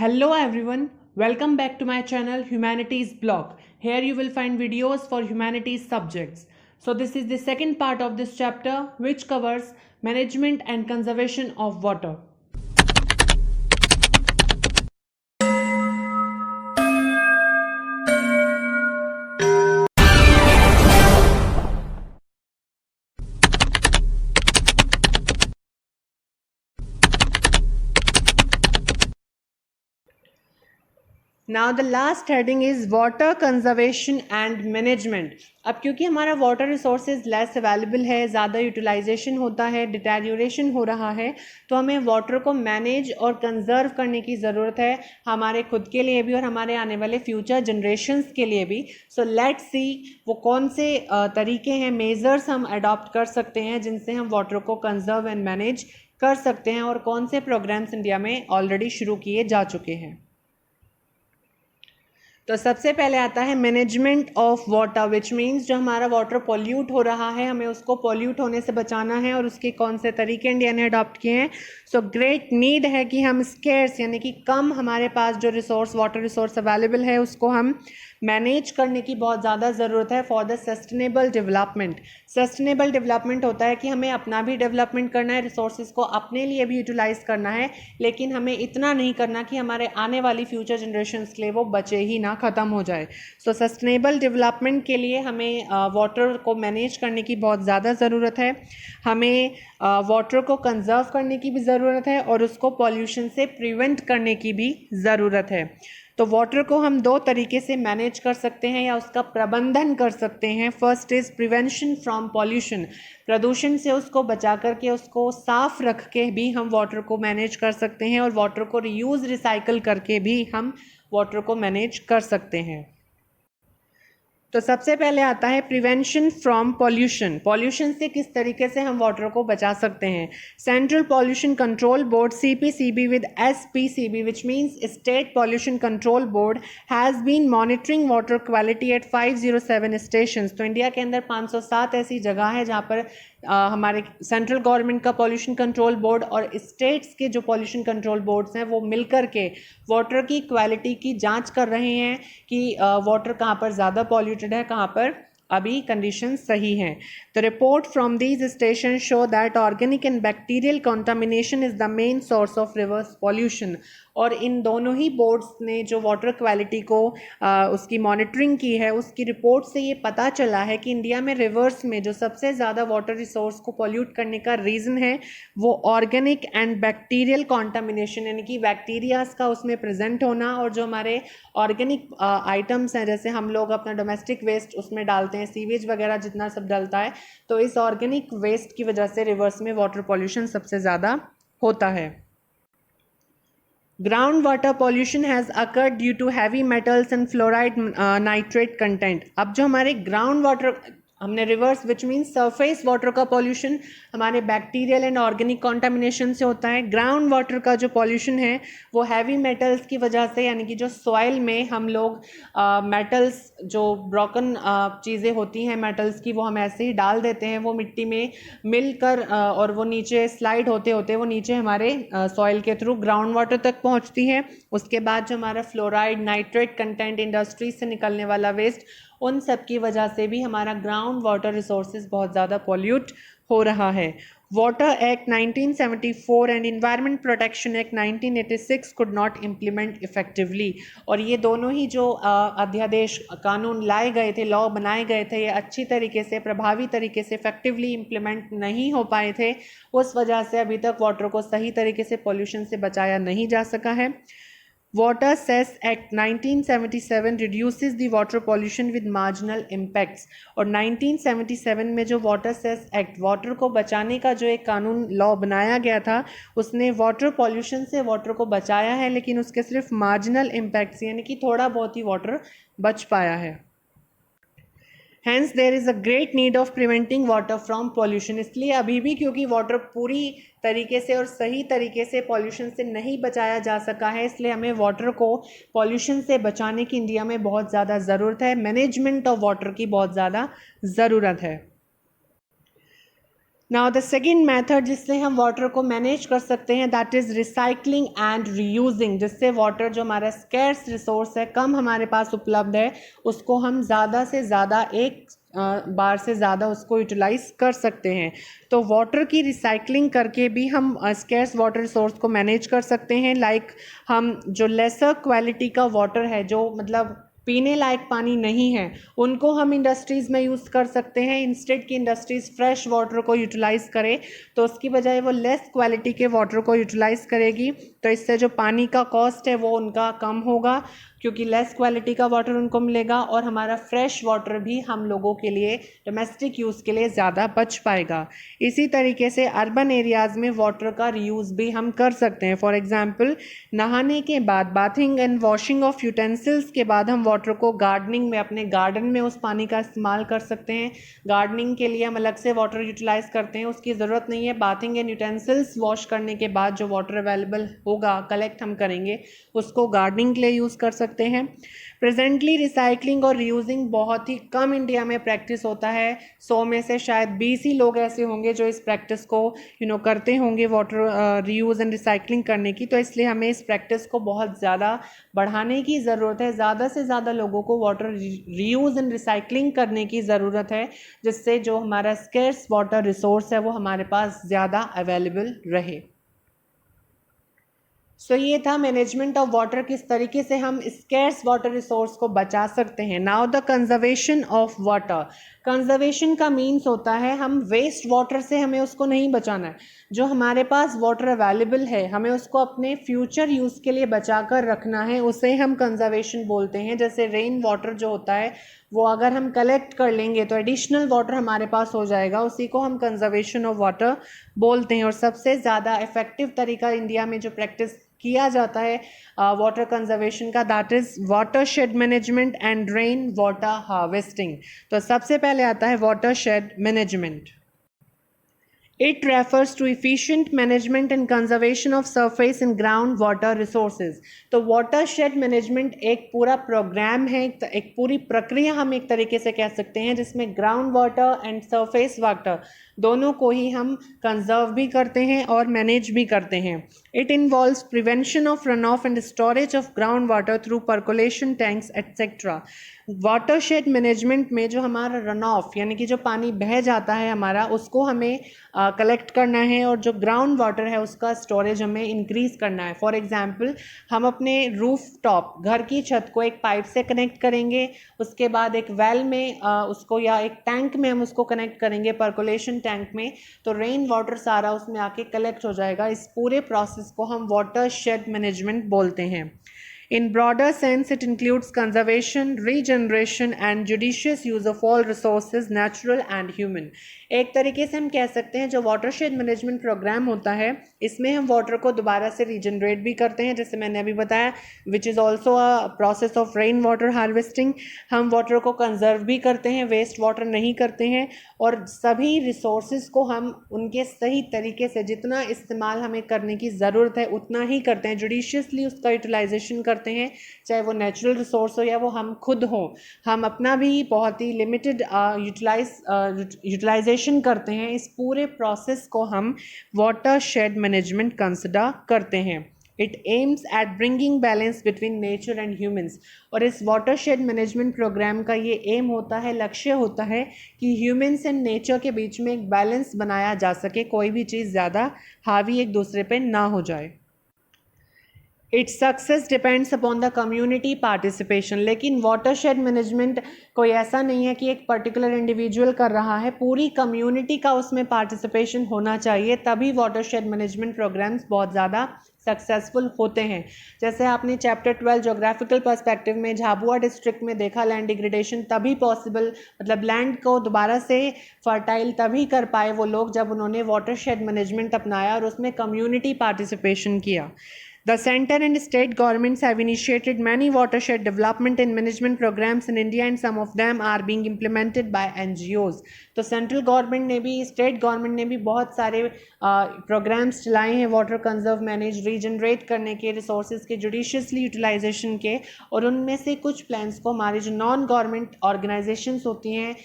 Hello everyone, welcome back to my channel Humanities Blog. Here you will find videos for humanities subjects. So this is the second part of this chapter which covers management and conservation of water. Now the last heading is water conservation and management. अब क्योंकि हमारा water resources less available है, ज़्यादा utilisation होता है, deterioration हो रहा है, तो हमें वाटर को मैनेज और कंजर्व करने की ज़रूरत है, हमारे खुद के लिए भी और हमारे आने वाले फ्यूचर जनरेशन्स के लिए भी. सो लेट्स सी वो कौन से तरीके हैं, मेजर्स हम अडॉप्ट कर सकते हैं जिनसे हम वाटर को कंजर्व एंड मैनेज कर सकते हैं, और कौन से प्रोग्राम्स इंडिया में ऑलरेडी शुरू किए जा चुके हैं. तो सबसे पहले आता है management of water, which means जो हमारा वाटर पॉल्यूट हो रहा है हमें उसको पॉल्यूट होने से बचाना है, और उसके कौन से तरीके इंडिया ने अडॉप्ट किए हैं. सो ग्रेट नीड है कि हम स्केर्स यानी कि कम हमारे पास जो रिसोर्स वाटर रिसोर्स अवेलेबल है उसको हम मैनेज करने की बहुत ज़्यादा ज़रूरत है for the sustainable development. Sustainable development होता है कि हमें अपना भी डेवलपमेंट करना है, रिसोर्सेज को अपने लिए भी यूटिलाइज़ करना है, लेकिन हमें इतना नहीं करना कि हमारे आने वाली फ्यूचर जनरेशन्स के लिए वो बचे ही ना, ख़त्म हो जाए. सो सस्टेनेबल डेवलपमेंट के लिए हमें वाटर को मैनेज करने की बहुत ज़्यादा ज़रूरत है, हमें वाटर को कंजर्व करने की भी ज़रूरत है, और उसको पॉल्यूशन से प्रिवेंट करने की भी ज़रूरत है. तो वाटर को हम दो तरीके से मैनेज कर सकते हैं या उसका प्रबंधन कर सकते हैं. First is prevention from pollution, प्रदूषण से उसको बचा करके उसको साफ रख के भी हम वाटर को मैनेज कर सकते हैं, और वाटर को रीयूज़ रिसाइकल करके भी हम वाटर को मैनेज कर सकते हैं. तो सबसे पहले आता है प्रिवेंशन फ्रॉम पॉल्यूशन. पॉल्यूशन से किस तरीके से हम वाटर को बचा सकते हैं. Central pollution control board CPCB with SPCB which means state pollution control board has been monitoring water quality at 507 stations. तो इंडिया के अंदर 507 ऐसी जगह है जहाँ पर हमारे सेंट्रल गवर्नमेंट का पॉल्यूशन कंट्रोल बोर्ड और स्टेट्स के जो पॉल्यूशन कंट्रोल बोर्ड्स हैं वो मिलकर के वाटर की क्वालिटी की जांच कर रहे हैं कि वाटर कहाँ पर ज़्यादा पॉल्यूटेड है, कहाँ पर अभी कंडीशन सही हैं. The report from these station show that organic and bacterial contamination is the main source of reverse pollution. और इन दोनों ही बोर्ड्स ने जो वाटर क्वालिटी को उसकी मॉनिटरिंग की है, उसकी रिपोर्ट से ये पता चला है कि इंडिया में रिवर्स में जो सबसे ज़्यादा वाटर रिसोर्स को पॉल्यूट करने का रीज़न है वो ऑर्गेनिक एंड बैक्टीरियल कंटामिनेशन यानी कि बैक्टीरियाज का उसमें प्रेजेंट होना, और जो हमारे ऑर्गेनिक आइटम्स हैं जैसे हम लोग अपना डोमेस्टिक वेस्ट उसमें डालते हैं, सीवेज वगैरह जितना सब डलता है, तो इस ऑर्गेनिक वेस्ट की वजह से रिवर्स में वाटर पॉल्यूशन सबसे ज़्यादा होता है. Groundwater pollution has occurred due to heavy metals and fluoride nitrate content. अब जो हमारे ग्राउंड वाटर हमने reverse which means surface water का पॉल्यूशन हमारे बैक्टीरियल एंड ऑर्गेनिक कॉन्टामिनेशन से होता है. ग्राउंड वाटर का जो पॉल्यूशन है वो हैवी मेटल्स की वजह से, यानी कि जो सॉइल में हम लोग मेटल्स जो ब्रोकन चीज़ें होती हैं मेटल्स की वो हम ऐसे ही डाल देते हैं, वो मिट्टी में मिलकर और वो नीचे स्लाइड होते होते वो नीचे हमारे सॉइल के थ्रू ग्राउंड वाटर तक पहुंचती है. उसके बाद जो हमारा फ्लोराइड नाइट्रेट कंटेंट इंडस्ट्री से निकलने वाला वेस्ट, उन सब की वजह से भी हमारा ग्राउंड वाटर रिसोर्सेज बहुत ज़्यादा पॉल्यूट हो रहा है. Water act 1974 and environment protection act 1986 could not implement effectively. और ये दोनों ही जो अध्यादेश कानून लाए गए थे, लॉ बनाए गए थे, ये अच्छी तरीके से प्रभावी तरीके से इफेक्टिवली इम्प्लीमेंट नहीं हो पाए थे. उस वजह से अभी तक वाटर को सही तरीके से पॉल्यूशन से बचाया नहीं जा सका है. Water cess act 1977 reduces the water pollution with marginal impacts. और 1977 में जो वाटर सेस एक्ट वाटर को बचाने का जो एक कानून लॉ बनाया गया था, उसने वाटर पॉल्यूशन से वाटर को बचाया है, लेकिन उसके सिर्फ मार्जिनल इम्पैक्ट्स यानी कि थोड़ा बहुत ही वाटर बच पाया है. Hence there is a great need of preventing water from pollution. इसलिए अभी भी क्योंकि वाटर पूरी तरीके से और सही तरीके से पॉल्यूशन से नहीं बचाया जा सका है, इसलिए हमें वाटर को पॉल्यूशन से बचाने की इंडिया में बहुत ज़्यादा ज़रूरत है. मैनेजमेंट ऑफ वाटर की बहुत ज़्यादा ज़रूरत है. नाउ द सेकेंड मेथड जिससे हम वाटर को मैनेज कर सकते हैं that is recycling and reusing, जिससे वाटर जो हमारा स्कैर्स रिसोर्स है, कम हमारे पास उपलब्ध है, उसको हम ज़्यादा से ज़्यादा एक बार से ज़्यादा उसको यूटिलाइज कर सकते हैं। तो वाटर की रिसाइकलिंग करके भी हम स्कैर्स वाटर रिसोर्स को मैनेज कर सकते हैं। लाइक हम जो लेसर क्वालिटी का वाटर है, जो मतलब पीने लायक पानी नहीं है, उनको हम इंडस्ट्रीज़ में यूज़ कर सकते हैं। इंस्टेड की इंडस्ट्रीज़ फ्रेश वाटर को यूटिलाइज़ करें तो उसकी बजाय वो लेस क्वालिटी के वाटर को यूटिलाइज़ करेगी, तो इससे जो पानी का कॉस्ट है वो उनका कम होगा, क्योंकि लेस क्वालिटी का वाटर उनको मिलेगा, और हमारा फ्रेश वाटर भी हम लोगों के लिए डोमेस्टिक यूज़ के लिए ज़्यादा बच पाएगा। इसी तरीके से अर्बन एरियाज़ में वाटर का रीयूज़ भी हम कर सकते हैं। फॉर एग्जांपल, नहाने के बाद, bathing and washing of utensils के बाद हम वाटर को गार्डनिंग में, अपने गार्डन में उस पानी का इस्तेमाल कर सकते हैं। गार्डनिंग के लिए हम अलग से वाटर यूटिलाइज़ करते हैं, उसकी ज़रूरत नहीं है। बाथिंग एंड यूटेंसिल्स वॉश करने के बाद जो वाटर अवेलेबल होगा, कलेक्ट हम करेंगे, उसको गार्डनिंग के लिए यूज़ कर सकते हैं। प्रेजेंटली रिसाइकलिंग और रीयूजिंग बहुत ही कम इंडिया में प्रैक्टिस होता है। 100 में से शायद 20 ही लोग ऐसे होंगे जो इस प्रैक्टिस को करते होंगे, वाटर रीयूज़ एंड रिसाइकलिंग करने की। तो इसलिए हमें इस प्रैक्टिस को बहुत ज़्यादा बढ़ाने की ज़रूरत है। ज़्यादा से ज़्यादा लोगों को वाटर रीयूज़ एंड रिसाइकलिंग करने की ज़रूरत है, जिससे जो हमारा स्केर्स वाटर रिसोर्स है वो हमारे पास ज़्यादा अवेलेबल रहे। सो ये था मैनेजमेंट ऑफ वाटर, किस तरीके से हम स्कैर्स वाटर रिसोर्स को बचा सकते हैं। Now the conservation of water. Conservation का मीन्स होता है हम वेस्ट वाटर से हमें उसको नहीं बचाना है। जो हमारे पास वाटर अवेलेबल है, हमें उसको अपने फ्यूचर यूज़ के लिए बचा कर रखना है, उसे हम कंजर्वेशन बोलते हैं। जैसे रेन वाटर जो होता है वो अगर हम कलेक्ट कर लेंगे तो एडिशनल वाटर हमारे पास हो जाएगा, उसी को हम कंजर्वेशन ऑफ वाटर बोलते हैं। और सबसे ज़्यादा इफ़ेक्टिव तरीका इंडिया में जो प्रैक्टिस किया जाता है वाटर कंजर्वेशन का, that is water shade management and rain water harvesting. तो सबसे पहले आता है water shade management. It refers to efficient management and conservation of surface and ground water resources. तो watershed management एक पूरा प्रोग्राम है, एक पूरी प्रक्रिया हम एक तरीके से कह सकते हैं, जिसमें ground water and surface water दोनों को ही हम कंजर्व भी करते हैं और मैनेज भी करते हैं। It involves prevention of run of and storage of ground water through percolation tanks etcetera. Watershed management में जो हमारा रन ऑफ यानी कि जो पानी बह जाता है हमारा, उसको हमें कलेक्ट करना है, और जो ग्राउंड वाटर है उसका स्टोरेज हमें इंक्रीज़ करना है। फॉर एग्जांपल, हम अपने रूफ टॉप घर की छत को एक पाइप से कनेक्ट करेंगे, उसके बाद एक वेल में उसको या एक टैंक में हम उसको कनेक्ट करेंगे, पर्कुलेशन टैंक में, तो रेन वाटर सारा उसमें आके कलेक्ट हो जाएगा। इस पूरे प्रोसेस को हम वाटर शेड मैनेजमेंट बोलते हैं। In broader sense, it includes conservation, regeneration and judicious use of all resources, natural and human. एक तरीके से हम कह सकते हैं जो वाटरशेड मैनेजमेंट प्रोग्राम होता है, इसमें हम वाटर को दोबारा से रीजनरेट भी करते हैं, जैसे मैंने अभी बताया, which is also a process of rain water harvesting. हम वाटर को कंजर्व भी करते हैं, वेस्ट वाटर नहीं करते हैं, और सभी रिसोर्सेज को हम उनके सही तरीके से जितना इस्तेमाल हमें करने की ज़रूरत है उतना ही करते हैं, जुडिशियसली उसका यूटिलाइजेशन करते हैं, चाहे वो नेचुरल रिसोर्स हो या वो हम खुद हों। हम अपना भी बहुत ही लिमिटेड यूटिलाइजेशन करते हैं। इस पूरे प्रोसेस को हम वाटर शेड मैनेजमेंट कंसिडर करते हैं। It aims at bringing balance between nature and humans. और इस वाटर शेड मैनेजमेंट प्रोग्राम का ये एम होता है, लक्ष्य होता है कि ह्यूमंस एंड नेचर के बीच में एक बैलेंस बनाया जा सके, कोई भी चीज़ ज़्यादा हावी एक दूसरे पे ना हो जाए। Its success depends upon the community participation. लेकिन वाटरशेड मैनेजमेंट कोई ऐसा नहीं है कि एक पर्टिकुलर इंडिविजुअल कर रहा है, पूरी कम्युनिटी का उसमें पार्टिसिपेशन होना चाहिए, तभी वाटरशेड मैनेजमेंट प्रोग्राम्स बहुत ज़्यादा सक्सेसफुल होते हैं। जैसे आपने चैप्टर 12 जोग्राफिकल पर्सपेक्टिव में झाबुआ डिस्ट्रिक्ट में देखा, लैंड डिग्रेडेशन तभी पॉसिबल, मतलब लैंड को दोबारा से फर्टाइल तभी कर पाए वो लोग जब उन्होंने वाटरशेड मैनेजमेंट अपनाया और उसमें कम्युनिटी पार्टिसिपेशन किया। The center and state governments have initiated many watershed development and management programs in India and some of them are being implemented by NGOs. तो सेंट्रल गवर्नमेंट ने भी, स्टेट गवर्नमेंट ने भी बहुत सारे प्रोग्राम्स चलाए हैं वाटर कंजर्व, मैनेज, रीजनरेट करने के, रिसोर्सेज के जुडिशियसली यूटिलाइजेशन के, और उनमें से कुछ प्लान्स को हमारे जो नॉन गवर्नमेंट ऑर्गेनाइजेशंस होती हैं,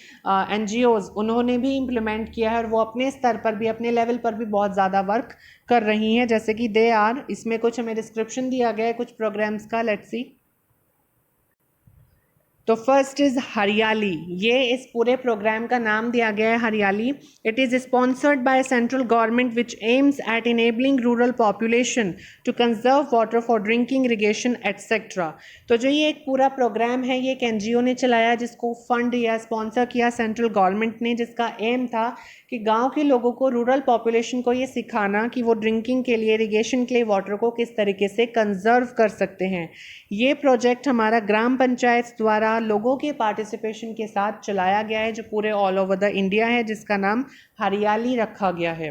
NGOs, उन्होंने भी इम्प्लीमेंट किया है और वो अपने स्तर पर भी, अपने लेवल पर भी बहुत ज़्यादा वर्क कर रही हैं, जैसे कि दे आर, इसमें कुछ हमें डिस्क्रिप्शन दिया गया है कुछ प्रोग्राम्स का, लेट्स सी। तो फर्स्ट इज़ हरियाली, ये इस पूरे प्रोग्राम का नाम दिया गया है Hariyali. It is sponsored by central government which aims at enabling rural population to conserve water for drinking, irrigation etcetera. तो जो ये एक पूरा प्रोग्राम है, ये एक NGO ने चलाया जिसको फंड या स्पॉन्सर किया सेंट्रल गवर्नमेंट ने, जिसका एम था कि गांव के लोगों को, रूरल पॉपुलेशन को ये सिखाना कि वो ड्रिंकिंग के लिए, इरिगेशन के लिए वाटर को किस तरीके से कंजर्व कर सकते हैं। ये प्रोजेक्ट हमारा ग्राम पंचायत द्वारा लोगों के पार्टिसिपेशन के साथ चलाया गया है, जो पूरे ऑल ओवर द इंडिया है, जिसका नाम हरियाली रखा गया है।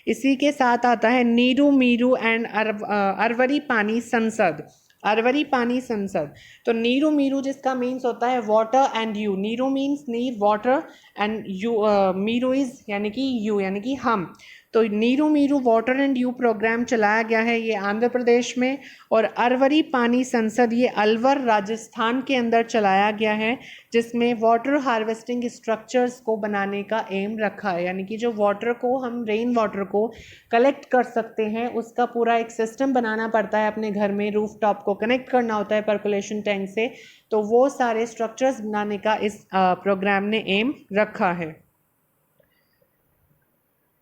इसी के साथ आता है नीरू मीरू एंड अरवरी पानी संसद। अरवरी पानी संसद, तो नीरू मीरू जिसका मीन्स होता है water and you. Neeru means नीर, water, and you, Meeru is यानी कि यू, यानी कि हम। तो Neeru Meeru water and you program चलाया गया है, ये आंध्र प्रदेश में। और अरवरी पानी संसद, ये अलवर राजस्थान के अंदर चलाया गया है, जिसमें वाटर हार्वेस्टिंग स्ट्रक्चर्स को बनाने का एम रखा है, यानी कि जो वाटर को हम, रेन वाटर को कलेक्ट कर सकते हैं, उसका पूरा एक सिस्टम बनाना पड़ता है अपने घर में, रूफ टॉप को कनेक्ट करना होता है पर्कुलेशन टैंक से, तो वो सारे स्ट्रक्चर्स बनाने का इस प्रोग्राम ने एम रखा है।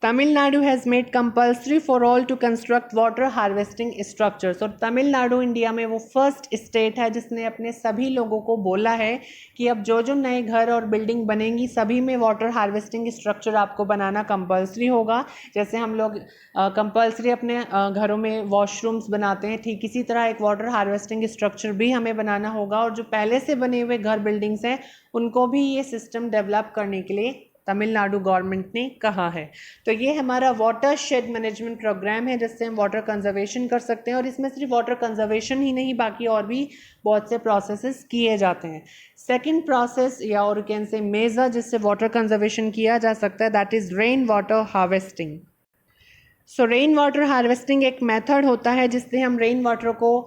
Tamil Nadu has made compulsory for all to construct water harvesting structures. और तमिलनाडु इंडिया में वो फर्स्ट स्टेट है जिसने अपने सभी लोगों को बोला है कि अब जो जो नए घर और बिल्डिंग बनेंगी, सभी में वाटर हार्वेस्टिंग स्ट्रक्चर आपको बनाना कंपल्सरी होगा। जैसे हम लोग कंपल्सरी अपने घरों में वॉशरूम्स बनाते हैं, ठीक इसी तरह एक वाटर हार्वेस्टिंग स्ट्रक्चर भी हमें बनाना होगा। और जो पहले से बने हुए घर, बिल्डिंग्स हैं, उनको भी ये सिस्टम डेवलप करने के लिए तमिलनाडु गवर्नमेंट ने कहा है। तो ये हमारा वाटर शेड मैनेजमेंट प्रोग्राम है, जिससे हम वाटर कंजर्वेशन कर सकते हैं। और इसमें सिर्फ वाटर कंजर्वेशन ही नहीं, बाकी और भी बहुत से प्रोसेसेस किए जाते हैं। सेकंड प्रोसेस, या और कैन से मेजर, जिससे वाटर कंजर्वेशन किया जा सकता है, that is rain water harvesting. So rain water harvesting एक मेथड होता है जिससे हम रेन वाटर को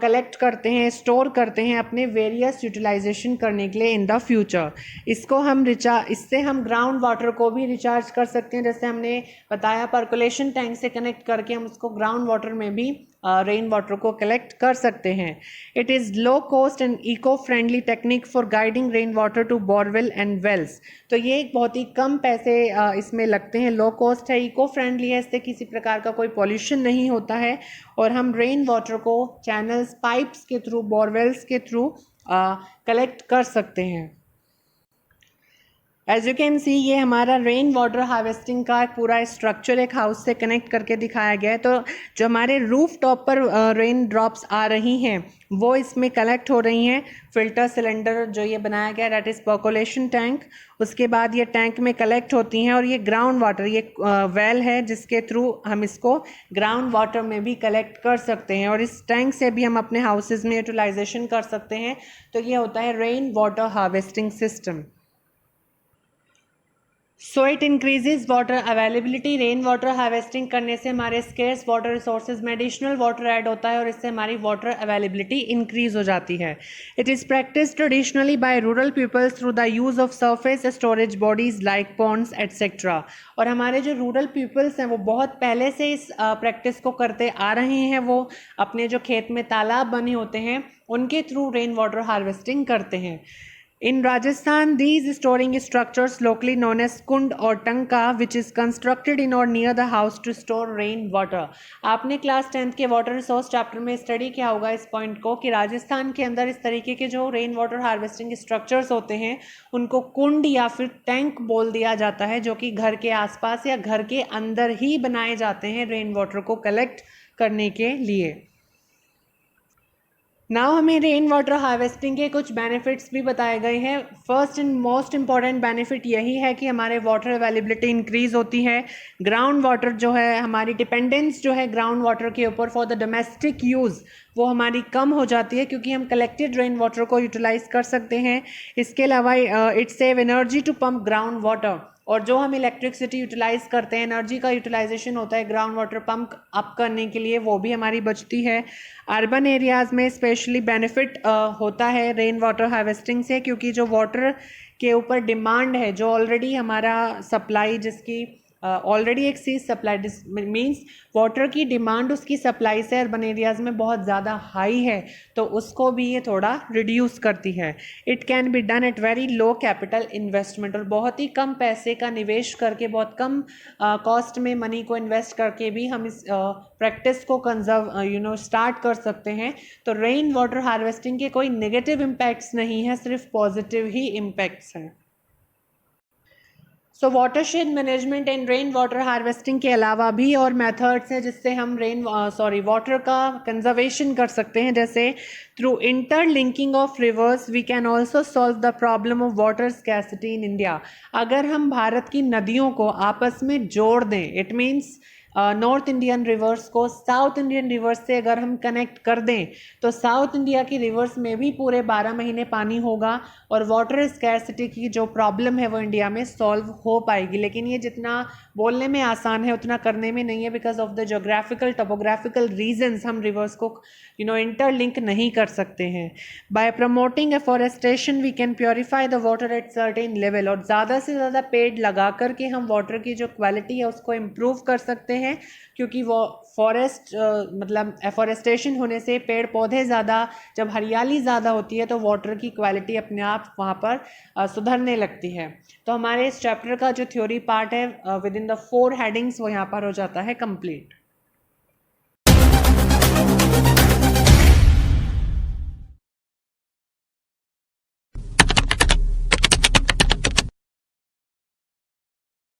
कलेक्ट करते हैं, स्टोर करते हैं अपने वेरियस यूटिलाइजेशन करने के लिए इन द फ्यूचर। इससे हम ग्राउंड वाटर को भी रिचार्ज कर सकते हैं, जैसे हमने बताया पर्कुलेशन टैंक से कनेक्ट करके हम उसको ग्राउंड वाटर में भी रेन वाटर को कलेक्ट कर सकते हैं। It is low cost and eco friendly technique for guiding rain water to borewell and wells. तो ये एक बहुत ही कम पैसे इसमें लगते हैं, लो कॉस्ट है, इको फ्रेंडली है, इससे किसी प्रकार का कोई पॉल्यूशन नहीं होता है, और हम रेन वाटर को चैनल्स, पाइप्स के थ्रू, बोरवेल्स के थ्रू कलेक्ट कर सकते हैं। एज यू कैन सी, ये हमारा रेन वाटर हार्वेस्टिंग का पूरा स्ट्रक्चर एक हाउस से कनेक्ट करके दिखाया गया है। तो जो हमारे रूफ टॉप पर रेन ड्रॉप्स आ रही हैं, वो इसमें कलेक्ट हो रही हैं। फिल्टर सिलेंडर जो ये बनाया गया है, दैट इज़ पर्कुलेशन टैंक। उसके बाद ये टैंक में कलेक्ट होती हैं, और ये ग्राउंड वाटर, ये वेल है जिसके थ्रू हम इसको ग्राउंड वाटर में भी कलेक्ट कर सकते हैं, और इस टैंक से भी हम अपने हाउसेज में यूटिलाइजेशन कर सकते हैं। तो ये होता है rain water harvesting system. So it increases water availability. Rain water harvesting करने से हमारे स्केर्स वाटर रिसोर्सेज में एडिशनल वाटर ऐड होता है, और इससे हमारी वाटर अवेलेबिलिटी इंक्रीज हो जाती है। It is practice traditionally by rural peoples through the use of surface storage bodies like ponds etcetera. और हमारे जो रूरल पीपल्स हैं, वो बहुत पहले से इस प्रैक्टिस को करते आ रहे हैं। वो अपने जो खेत में तालाब बने होते हैं, उनके थ्रू रेन वाटर हार्वेस्टिंग करते हैं। In Rajasthan, these storing structures, locally known as kund or tanka, which is constructed in or near the house to store rain water. आपने क्लास 10th के वाटर रिसोर्स चैप्टर में study किया होगा इस point को, कि राजस्थान के अंदर इस तरीके के जो रेन वाटर हार्वेस्टिंग स्ट्रक्चर्स होते हैं, उनको कुंड या फिर टैंक बोल दिया जाता है, जो कि घर के आसपास या घर के अंदर ही बनाए जाते हैं रेन वाटर को कलेक्ट करने के लिए। नाउ हमें रेन वाटर हार्वेस्टिंग के कुछ बेनिफिट्स भी बताए गए हैं। First and most important benefit यही है कि हमारे वाटर अवेलेबिलिटी इंक्रीज़ होती है। ग्राउंड वाटर जो है, हमारी डिपेंडेंस जो है ग्राउंड वाटर के ऊपर फॉर द डोमेस्टिक यूज़, वो हमारी कम हो जाती है क्योंकि हम कलेक्टेड रेन वाटर को यूटिलाइज़ कर सकते हैं। इसके अलावा it save energy to pump ground water, और जो हम इलेक्ट्रिसिटी यूटिलाइज़ करते हैं, एनर्जी का यूटिलाइजेशन होता है ग्राउंड वाटर पंप अप करने के लिए, वो भी हमारी बचती है। अर्बन एरियाज़ में स्पेशली बेनिफिट होता है रेन वाटर हार्वेस्टिंग से, क्योंकि जो वाटर के ऊपर डिमांड है, जो ऑलरेडी हमारा सप्लाई जिसकी already excess supply, means water की डिमांड उसकी सप्लाई से अर्बन एरियाज़ में बहुत ज़्यादा हाई है, तो उसको भी ये थोड़ा रिड्यूस करती है। It can be done at very low capital investment, और बहुत ही कम पैसे का निवेश करके, बहुत कम कॉस्ट में मनी को इन्वेस्ट करके भी हम इस प्रैक्टिस को कंजर्व स्टार्ट कर सकते हैं। तो रेन वाटर हार्वेस्टिंग के कोई नेगेटिव इम्पैक्ट्स नहीं है, सिर्फ पॉजिटिव ही इम्पैक्ट्स हैं। So watershed management and rain water harvesting के अलावा भी और मेथड्स हैं जिससे हम वाटर का कंजर्वेशन कर सकते हैं, जैसे through interlinking of rivers we can also solve the problem of water scarcity in India. अगर हम भारत की नदियों को आपस में जोड़ दें, it means north Indian reverse को साउथ इंडियन रिवर्स से अगर हम कनेक्ट कर दें, तो साउथ इंडिया की रिवर्स में भी पूरे 12 महीने पानी होगा और वाटर स्कैर्सिटी की जो प्रॉब्लम है वो इंडिया में सॉल्व हो पाएगी। लेकिन ये जितना बोलने में आसान है उतना करने में नहीं है, because of the geographical topographical reasons हम रिवर्स को इंटरलिंक नहीं कर सकते हैं। By promoting afforestation we can purify the water at certain level, और ज़्यादा से ज़्यादा पेड़ लगा करके हम वाटर की जो क्वालिटी है उसको इम्प्रूव कर सकते हैं, क्योंकि वो फॉरेस्ट मतलब एफॉरेस्टेशन होने से पेड़ पौधे ज़्यादा, जब हरियाली ज़्यादा होती है तो वाटर की क्वालिटी अपने आप वहाँ पर सुधरने लगती है। तो हमारे इस चैप्टर का जो थ्योरी पार्ट है विद इन द 4 हेडिंग्स वो यहाँ पर हो जाता है कंप्लीट।